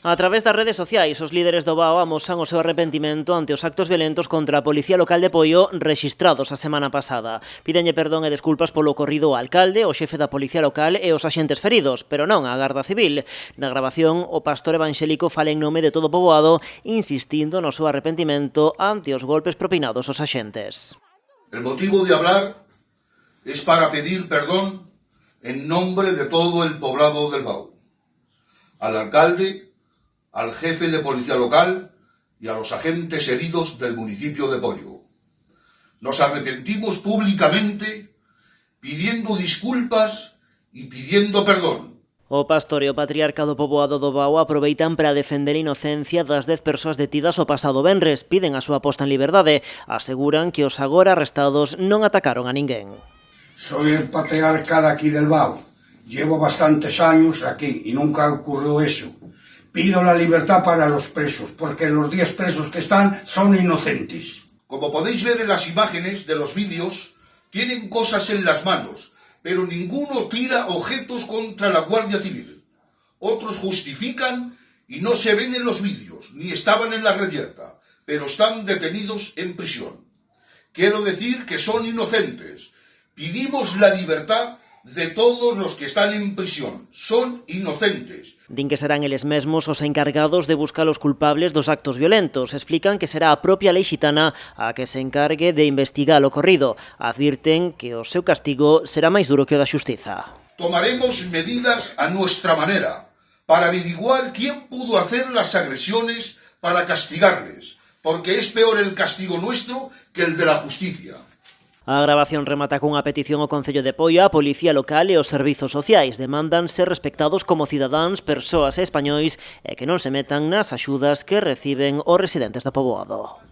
A través das redes sociais, os líderes do BAO amosan o seu arrepentimento ante os actos violentos contra a Policía Local de Poio rexistrados a semana pasada. Pídenlle perdón e desculpas polo ocorrido ao alcalde, o xefe da Policía Local e os axentes feridos, pero non á Garda Civil. Na grabación, o pastor evangélico fala en nome de todo o poboado, insistindo no seu arrepentimento ante os golpes propinados aos axentes. El motivo de hablar es para pedir perdón en nombre de todo el poblado del BAO, al alcalde, al jefe de policía local y a los agentes heridos del municipio de Poio. Nos arrepentimos públicamente pidiendo disculpas y pidiendo perdón. O pastor e o patriarca do poboado do BAO aproveitan para defender a inocencia das 10 persoas detidas o pasado venres, piden a súa posta en liberdade, aseguran que os agora arrestados non atacaron a ninguén. Soy el patriarca de aquí del BAO. Llevo bastantes años aquí y nunca ocurrió eso. Pido la libertad para los presos, porque los 10 presos que están son inocentes. Como podéis ver en las imágenes de los vídeos, tienen cosas en las manos, pero ninguno tira objetos contra la Guardia Civil. Otros justifican y no se ven en los vídeos, ni estaban en la reyerta, pero están detenidos en prisión. Quiero decir que son inocentes. Pedimos la libertad de todos los que están en prisión. Son inocentes. Din que serán eles mesmos os encargados de buscar os culpables dos actos violentos. Explican que será a propia lei xitana a que se encargue de investigar o ocorrido. Advirten que o seu castigo será máis duro que o da xustiza. Tomaremos medidas a nuestra manera para averiguar quién pudo hacer las agresiones para castigarles, porque es peor el castigo nuestro que el de la justicia. A grabación remata cunha petición ao Concello de Poio, a Policía Local e os servizos sociais. Demandan ser respectados como cidadáns, persoas e españois e que non se metan nas axudas que reciben os residentes do poboado.